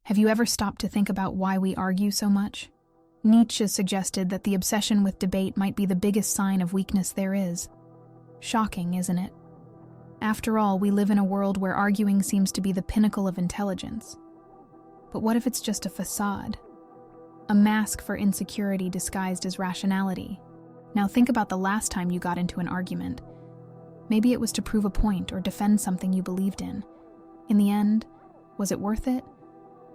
Have you ever stopped to think about why we argue so much? Nietzsche suggested that the obsession with debate might be the biggest sign of weakness there is. Shocking, isn't it? After all, we live in a world where arguing seems to be the pinnacle of intelligence. But what if it's just a facade? A mask for insecurity disguised as rationality. Now think about the last time you got into an argument. Maybe it was to prove a point or defend something you believed in. In the end, was it worth it?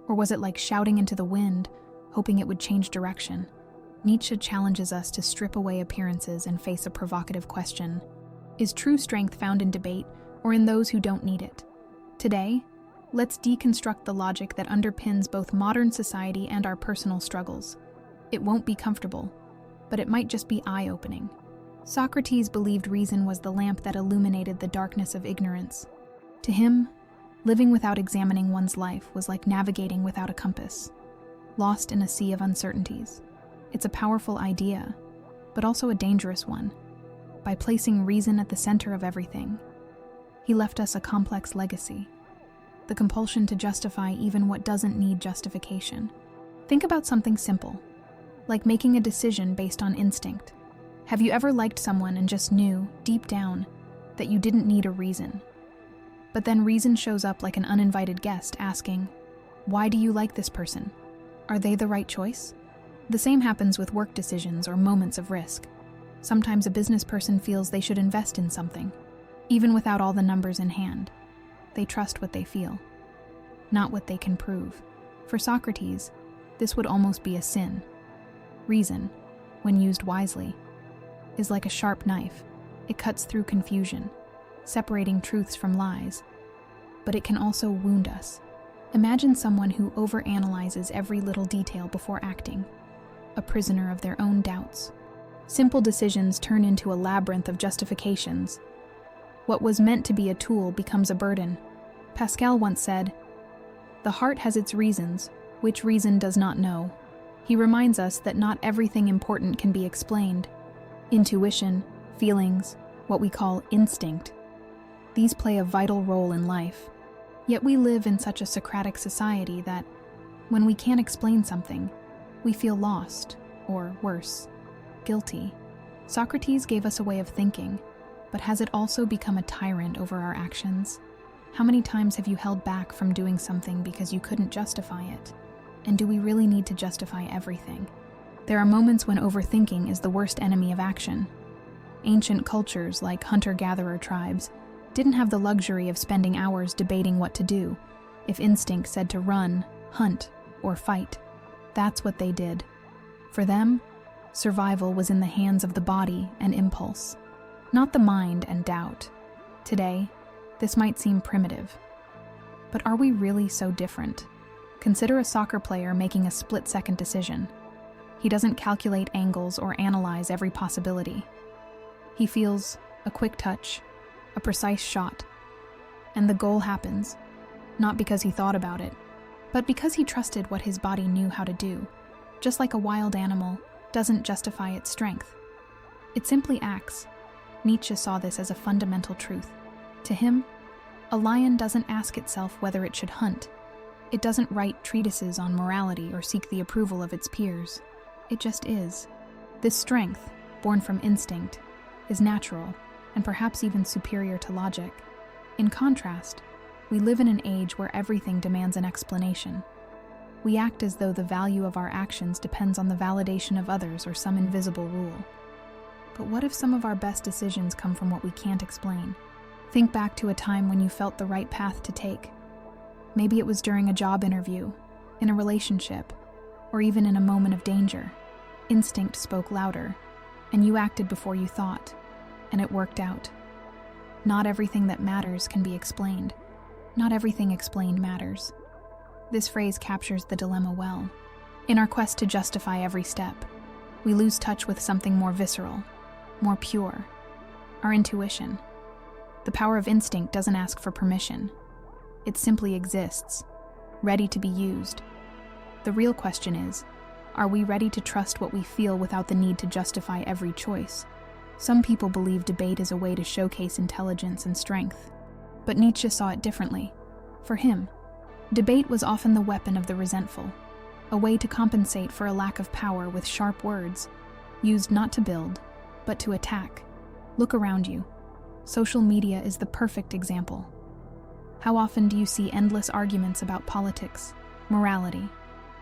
Or was it like shouting into the wind, hoping it would change direction? Nietzsche challenges us to strip away appearances and face a provocative question. Is true strength found in debate or in those who don't need it? Today, let's deconstruct the logic that underpins both modern society and our personal struggles. It won't be comfortable, but it might just be eye-opening. Socrates believed reason was the lamp that illuminated the darkness of ignorance. To him, living without examining one's life was like navigating without a compass, lost in a sea of uncertainties. It's a powerful idea, but also a dangerous one. By placing reason at the center of everything, he left us a complex legacy, the compulsion to justify even what doesn't need justification. Think about something simple, like making a decision based on instinct. Have you ever liked someone and just knew, deep down, that you didn't need a reason? But then reason shows up like an uninvited guest asking, "Why do you like this person? Are they the right choice?" The same happens with work decisions or moments of risk. Sometimes a business person feels they should invest in something, even without all the numbers in hand. They trust what they feel, not what they can prove. For Socrates, this would almost be a sin. Reason, when used wisely, is like a sharp knife. It cuts through confusion, separating truths from lies, but it can also wound us. Imagine someone who overanalyzes every little detail before acting, a prisoner of their own doubts. Simple decisions turn into a labyrinth of justifications. What was meant to be a tool becomes a burden. Pascal once said, "The heart has its reasons, which reason does not know." He reminds us that not everything important can be explained. Intuition, feelings, what we call instinct, these play a vital role in life. Yet we live in such a Socratic society that, when we can't explain something, we feel lost, or worse, guilty. Socrates gave us a way of thinking, but has it also become a tyrant over our actions? How many times have you held back from doing something because you couldn't justify it? And do we really need to justify everything? There are moments when overthinking is the worst enemy of action. Ancient cultures, like hunter-gatherer tribes, didn't have the luxury of spending hours debating what to do. If instinct said to run, hunt, or fight, that's what they did. For them, survival was in the hands of the body and impulse, not the mind and doubt. Today, this might seem primitive. But are we really so different? Consider a soccer player making a split-second decision. He doesn't calculate angles or analyze every possibility. He feels a quick touch, a precise shot, and the goal happens, not because he thought about it, but because he trusted what his body knew how to do. Just like a wild animal doesn't justify its strength. It simply acts. Nietzsche saw this as a fundamental truth. To him, a lion doesn't ask itself whether it should hunt. It doesn't write treatises on morality or seek the approval of its peers. It just is. This strength, born from instinct, is natural and perhaps even superior to logic. In contrast, we live in an age where everything demands an explanation. We act as though the value of our actions depends on the validation of others or some invisible rule. But what if some of our best decisions come from what we can't explain? Think back to a time when you felt the right path to take. Maybe it was during a job interview, in a relationship, or even in a moment of danger. Instinct spoke louder, and you acted before you thought, and it worked out. Not everything that matters can be explained. Not everything explained matters. This phrase captures the dilemma well. In our quest to justify every step, we lose touch with something more visceral, more pure, our intuition. The power of instinct doesn't ask for permission. It simply exists, ready to be used. The real question is, are we ready to trust what we feel without the need to justify every choice? Some people believe debate is a way to showcase intelligence and strength, but Nietzsche saw it differently. For him, Debate was often the weapon of the resentful, a way to compensate for a lack of power with sharp words, used not to build, but to attack. Look around you. Social media is the perfect example. How often do you see endless arguments about politics, morality,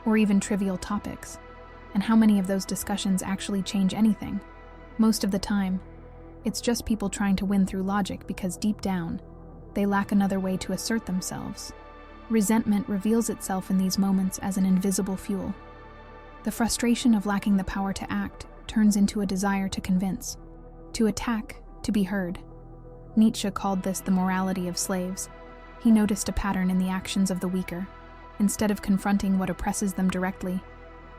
or even trivial topics? And how many of those discussions actually change anything? Most of the time, it's just people trying to win through logic because deep down, they lack another way to assert themselves. Resentment reveals itself in these moments as an invisible fuel. The frustration of lacking the power to act turns into a desire to convince, to attack, to be heard. Nietzsche called this the morality of slaves. He noticed a pattern in the actions of the weaker. Instead of confronting what oppresses them directly,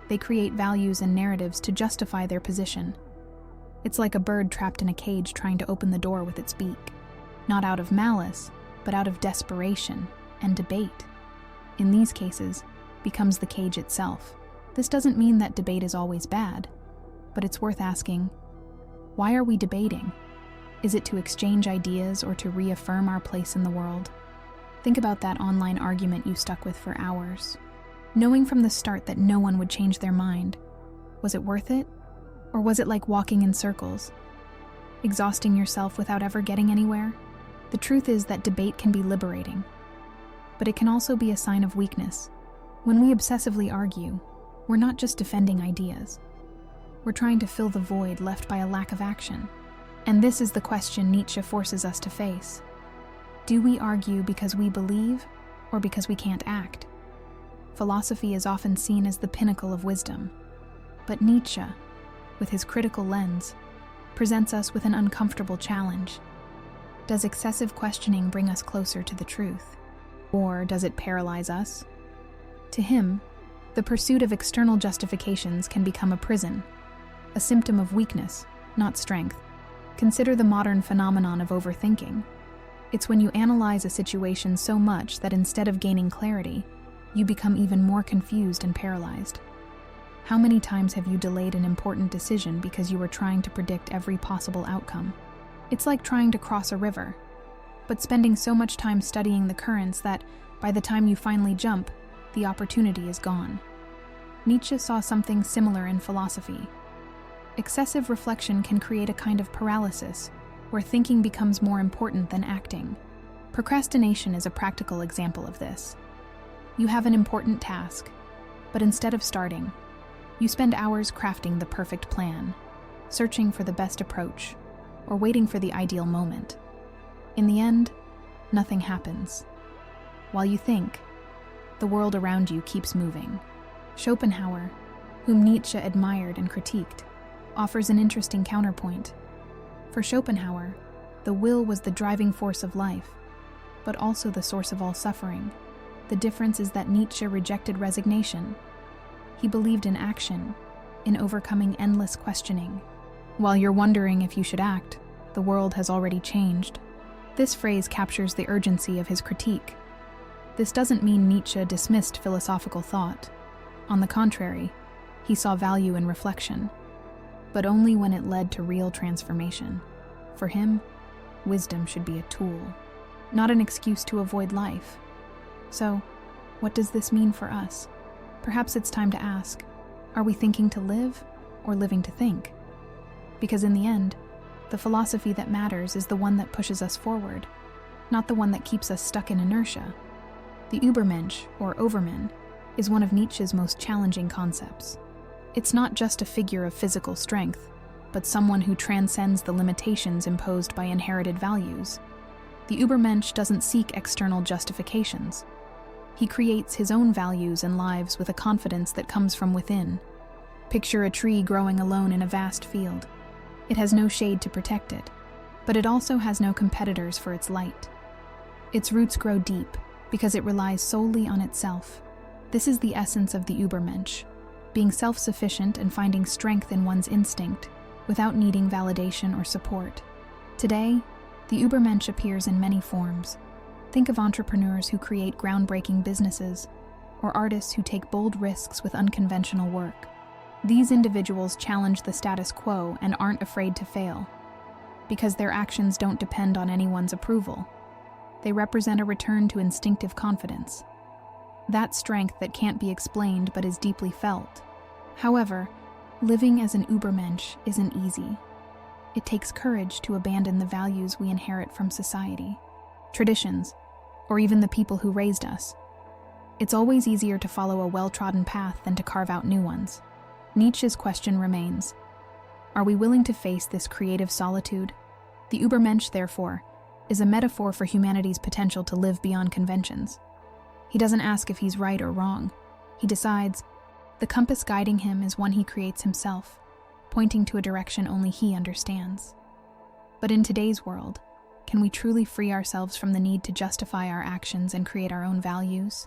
they create values and narratives to justify their position. It's like a bird trapped in a cage trying to open the door with its beak, not out of malice, but out of desperation and debate. In these cases, becomes the cage itself. This doesn't mean that debate is always bad, but it's worth asking, why are we debating? Is it to exchange ideas or to reaffirm our place in the world? Think about that online argument you stuck with for hours. Knowing from the start that no one would change their mind, was it worth it? Or was it like walking in circles, exhausting yourself without ever getting anywhere? The truth is that debate can be liberating, but it can also be a sign of weakness. When we obsessively argue, we're not just defending ideas. We're trying to fill the void left by a lack of action. And this is the question Nietzsche forces us to face. Do we argue because we believe, or because we can't act? Philosophy is often seen as the pinnacle of wisdom, but Nietzsche, with his critical lens, presents us with an uncomfortable challenge. Does excessive questioning bring us closer to the truth? Or does it paralyze us? To him, the pursuit of external justifications can become a prison, a symptom of weakness, not strength. Consider the modern phenomenon of overthinking. It's when you analyze a situation so much that instead of gaining clarity, you become even more confused and paralyzed. How many times have you delayed an important decision because you were trying to predict every possible outcome? It's like trying to cross a river, but spending so much time studying the currents that, by the time you finally jump, the opportunity is gone. Nietzsche saw something similar in philosophy. Excessive reflection can create a kind of paralysis, where thinking becomes more important than acting. Procrastination is a practical example of this. You have an important task, but instead of starting, you spend hours crafting the perfect plan, searching for the best approach, or waiting for the ideal moment. In the end, nothing happens. While you think, the world around you keeps moving. Schopenhauer, whom Nietzsche admired and critiqued, offers an interesting counterpoint. For Schopenhauer, the will was the driving force of life, but also the source of all suffering. The difference is that Nietzsche rejected resignation. He believed in action, in overcoming endless questioning. While you're wondering if you should act, the world has already changed. This phrase captures the urgency of his critique. This doesn't mean Nietzsche dismissed philosophical thought. On the contrary, he saw value in reflection, but only when it led to real transformation. For him, wisdom should be a tool, not an excuse to avoid life. So, what does this mean for us? Perhaps it's time to ask, are we thinking to live or living to think? Because in the end, the philosophy that matters is the one that pushes us forward, not the one that keeps us stuck in inertia. The Ubermensch, or overman, is one of Nietzsche's most challenging concepts. It's not just a figure of physical strength, but someone who transcends the limitations imposed by inherited values. The Ubermensch doesn't seek external justifications. He creates his own values and lives with a confidence that comes from within. Picture a tree growing alone in a vast field. It has no shade to protect it, but it also has no competitors for its light. Its roots grow deep because it relies solely on itself. This is the essence of the Ubermensch, being self-sufficient and finding strength in one's instinct without needing validation or support. Today, the Ubermensch appears in many forms. Think of entrepreneurs who create groundbreaking businesses, or artists who take bold risks with unconventional work. These individuals challenge the status quo and aren't afraid to fail, because their actions don't depend on anyone's approval. They represent a return to instinctive confidence. that strength that can't be explained but is deeply felt. However, living as an Ubermensch isn't easy. It takes courage to abandon the values we inherit from society, traditions, or even the people who raised us. It's always easier to follow a well-trodden path than to carve out new ones. Nietzsche's question remains: are we willing to face this creative solitude? The Ubermensch, therefore, is a metaphor for humanity's potential to live beyond conventions. He doesn't ask if he's right or wrong. He decides. The compass guiding him is one he creates himself, pointing to a direction only he understands. But in today's world, can we truly free ourselves from the need to justify our actions and create our own values?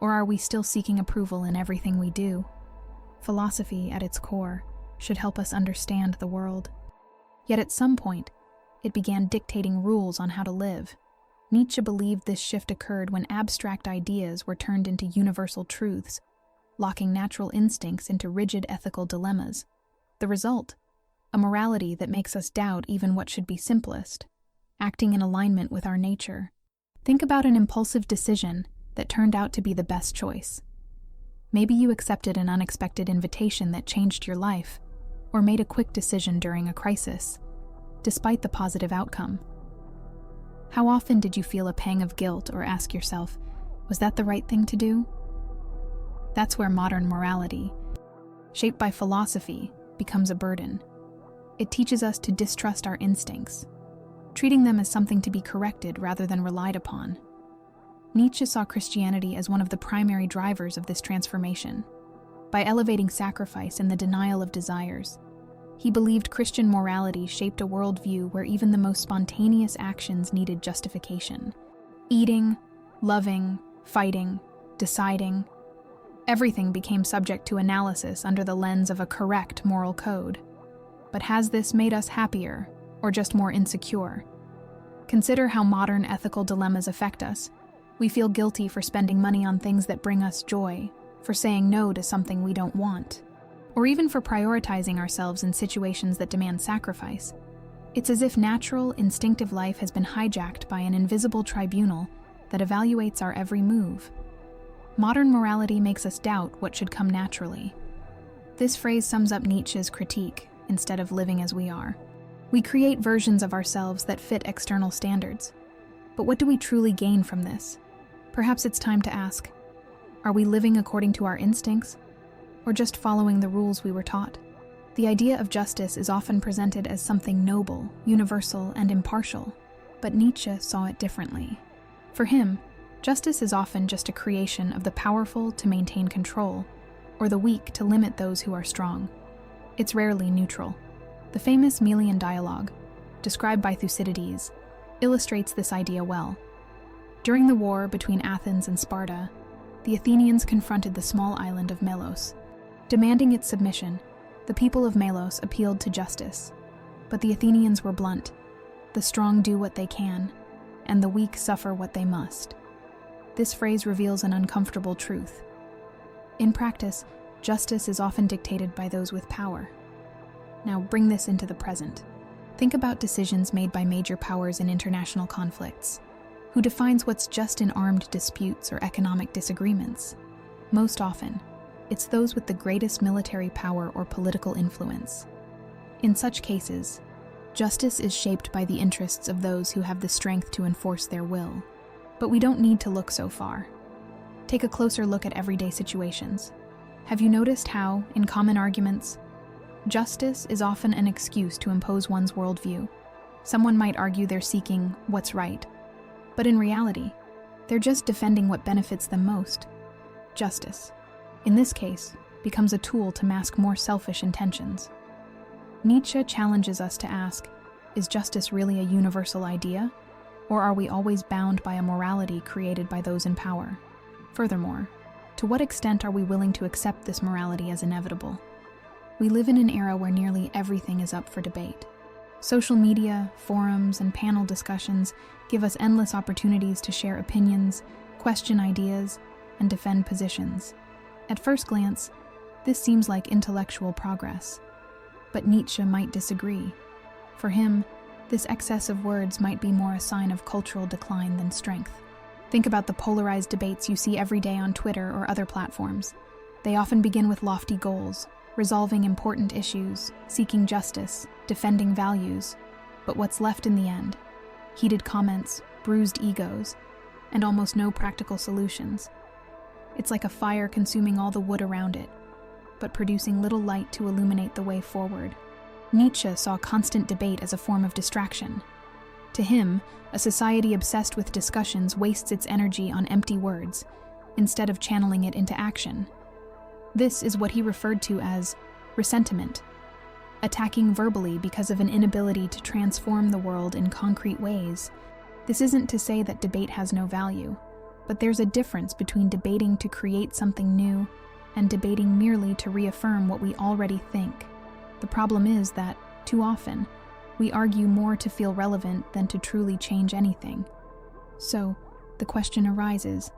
Or are we still seeking approval in everything we do? Philosophy, at its core, should help us understand the world. Yet at some point, it began dictating rules on how to live. Nietzsche believed this shift occurred when abstract ideas were turned into universal truths, locking natural instincts into rigid ethical dilemmas. The result? A morality that makes us doubt even what should be simplest, acting in alignment with our nature. Think about an impulsive decision that turned out to be the best choice. Maybe you accepted an unexpected invitation that changed your life, or made a quick decision during a crisis, despite the positive outcome. How often did you feel a pang of guilt or ask yourself, was that the right thing to do? That's where modern morality, shaped by philosophy, becomes a burden. It teaches us to distrust our instincts, treating them as something to be corrected rather than relied upon. Nietzsche saw Christianity as one of the primary drivers of this transformation. By elevating sacrifice and the denial of desires, he believed Christian morality shaped a worldview where even the most spontaneous actions needed justification. Eating, loving, fighting, deciding, everything became subject to analysis under the lens of a correct moral code. But has this made us happier, or just more insecure? Consider how modern ethical dilemmas affect us. We feel guilty for spending money on things that bring us joy, for saying no to something we don't want, or even for prioritizing ourselves in situations that demand sacrifice. It's as if natural, instinctive life has been hijacked by an invisible tribunal that evaluates our every move. Modern morality makes us doubt what should come naturally. This phrase sums up Nietzsche's critique. Instead of living as we are, we create versions of ourselves that fit external standards. But what do we truly gain from this? Perhaps it's time to ask, are we living according to our instincts, or just following the rules we were taught? The idea of justice is often presented as something noble, universal, and impartial, but Nietzsche saw it differently. For him, justice is often just a creation of the powerful to maintain control, or the weak to limit those who are strong. It's rarely neutral. The famous Melian dialogue, described by Thucydides, illustrates this idea well. During the war between Athens and Sparta, the Athenians confronted the small island of Melos. Demanding its submission, the people of Melos appealed to justice. But the Athenians were blunt. The strong do what they can, and the weak suffer what they must. This phrase reveals an uncomfortable truth. In practice, justice is often dictated by those with power. Now bring this into the present. Think about decisions made by major powers in international conflicts. Who defines what's just in armed disputes or economic disagreements? Most often, it's those with the greatest military power or political influence. In such cases, justice is shaped by the interests of those who have the strength to enforce their will. But we don't need to look so far. Take a closer look at everyday situations. Have you noticed how, in common arguments, justice is often an excuse to impose one's worldview? Someone might argue they're seeking what's right, but in reality, they're just defending what benefits them most. Justice, in this case, becomes a tool to mask more selfish intentions. Nietzsche challenges us to ask, is justice really a universal idea, or are we always bound by a morality created by those in power? Furthermore, to what extent are we willing to accept this morality as inevitable? We live in an era where nearly everything is up for debate. Social media, forums, and panel discussions give us endless opportunities to share opinions, question ideas, and defend positions. At first glance, this seems like intellectual progress. But Nietzsche might disagree. For him, this excess of words might be more a sign of cultural decline than strength. Think about the polarized debates you see every day on Twitter or other platforms. They often begin with lofty goals, resolving important issues, seeking justice, defending values. But what's left in the end? Heated comments, bruised egos, and almost no practical solutions. It's like a fire consuming all the wood around it, but producing little light to illuminate the way forward. Nietzsche saw constant debate as a form of distraction. To him, a society obsessed with discussions wastes its energy on empty words, instead of channeling it into action. This is what he referred to as ressentiment, attacking verbally because of an inability to transform the world in concrete ways. This isn't to say that debate has no value, but there's a difference between debating to create something new and debating merely to reaffirm what we already think. The problem is that, too often, we argue more to feel relevant than to truly change anything. So, the question arises,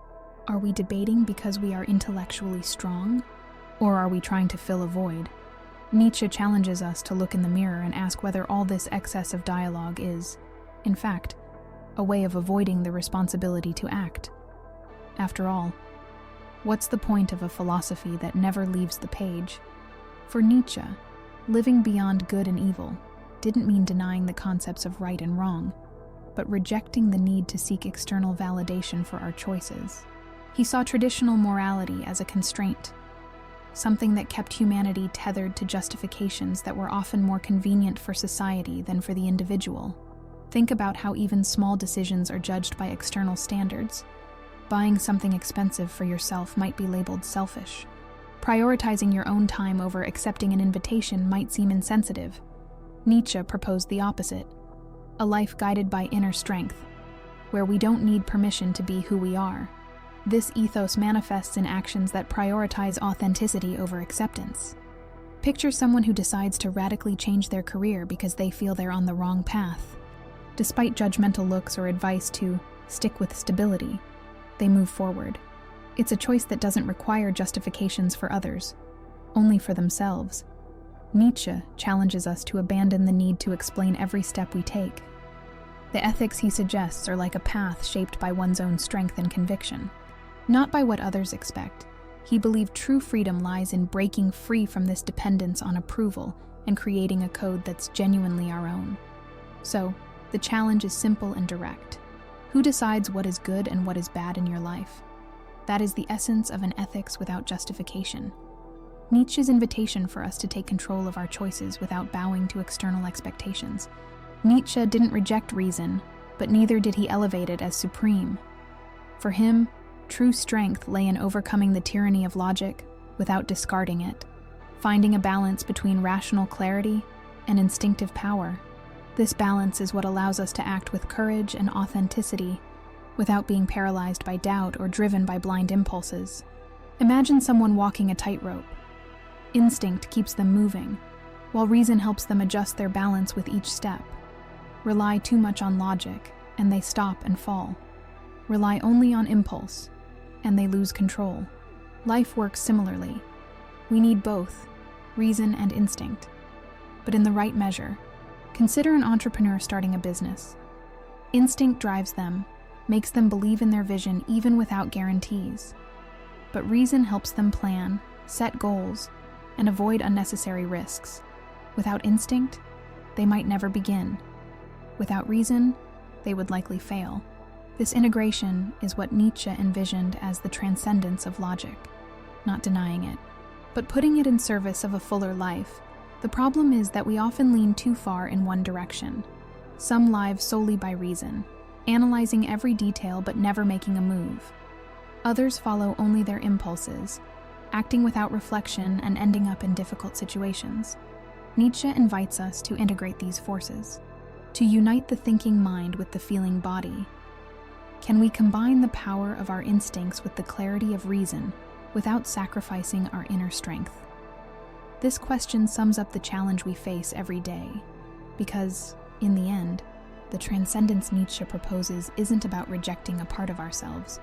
are we debating because we are intellectually strong? Or are we trying to fill a void? Nietzsche challenges us to look in the mirror and ask whether all this excess of dialogue is, in fact, a way of avoiding the responsibility to act. After all, what's the point of a philosophy that never leaves the page? For Nietzsche, living beyond good and evil didn't mean denying the concepts of right and wrong, but rejecting the need to seek external validation for our choices. He saw traditional morality as a constraint, something that kept humanity tethered to justifications that were often more convenient for society than for the individual. Think about how even small decisions are judged by external standards. Buying something expensive for yourself might be labeled selfish. Prioritizing your own time over accepting an invitation might seem insensitive. Nietzsche proposed the opposite, a life guided by inner strength, where we don't need permission to be who we are. This ethos manifests in actions that prioritize authenticity over acceptance. Picture someone who decides to radically change their career because they feel they're on the wrong path. Despite judgmental looks or advice to stick with stability, they move forward. It's a choice that doesn't require justifications for others, only for themselves. Nietzsche challenges us to abandon the need to explain every step we take. The ethics he suggests are like a path shaped by one's own strength and conviction, not by what others expect. He believed true freedom lies in breaking free from this dependence on approval and creating a code that's genuinely our own. So, the challenge is simple and direct. Who decides what is good and what is bad in your life? That is the essence of an ethics without justification. Nietzsche's invitation for us to take control of our choices without bowing to external expectations. Nietzsche didn't reject reason, but neither did he elevate it as supreme. For him, true strength lay in overcoming the tyranny of logic without discarding it, finding a balance between rational clarity and instinctive power. This balance is what allows us to act with courage and authenticity without being paralyzed by doubt or driven by blind impulses. Imagine someone walking a tightrope. Instinct keeps them moving, while reason helps them adjust their balance with each step. Rely too much on logic, and they stop and fall. Rely only on impulse, and they lose control. Life works similarly. We need both, reason and instinct, but in the right measure. Consider an entrepreneur starting a business. Instinct drives them, makes them believe in their vision even without guarantees. But reason helps them plan, set goals, and avoid unnecessary risks. Without instinct, they might never begin. Without reason, they would likely fail. This integration is what Nietzsche envisioned as the transcendence of logic, not denying it, but putting it in service of a fuller life. The problem is that we often lean too far in one direction. Some live solely by reason, analyzing every detail but never making a move. Others follow only their impulses, acting without reflection and ending up in difficult situations. Nietzsche invites us to integrate these forces, to unite the thinking mind with the feeling body. Can we combine the power of our instincts with the clarity of reason without sacrificing our inner strength? This question sums up the challenge we face every day, because, in the end, the transcendence Nietzsche proposes isn't about rejecting a part of ourselves,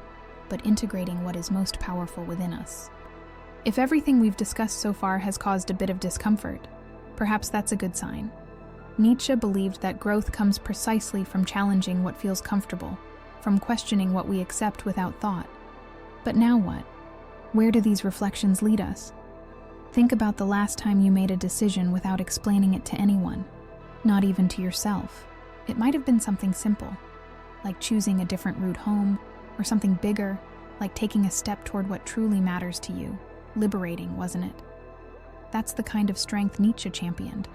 but integrating what is most powerful within us. If everything we've discussed so far has caused a bit of discomfort, perhaps that's a good sign. Nietzsche believed that growth comes precisely from challenging what feels comfortable, from questioning what we accept without thought. But now what? Where do these reflections lead us? Think about the last time you made a decision without explaining it to anyone, not even to yourself. It might have been something simple, like choosing a different route home, or something bigger, like taking a step toward what truly matters to you. Liberating, wasn't it? That's the kind of strength Nietzsche championed.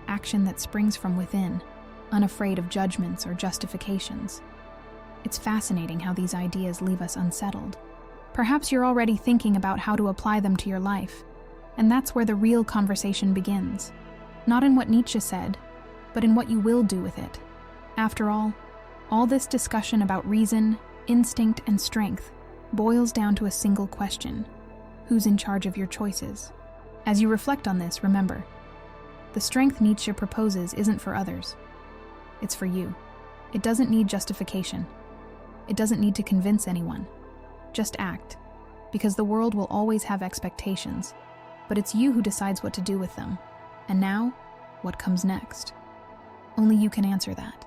Action that springs from within, unafraid of judgments or justifications. It's fascinating how these ideas leave us unsettled. Perhaps you're already thinking about how to apply them to your life, and that's where the real conversation begins. Not in what Nietzsche said, but in what you will do with it. After all this discussion about reason, instinct, and strength boils down to a single question: who's in charge of your choices? As you reflect on this, remember, the strength Nietzsche proposes isn't for others. It's for you. It doesn't need justification. It doesn't need to convince anyone. Just act, because the world will always have expectations, but it's you who decides what to do with them. And now, what comes next? Only you can answer that.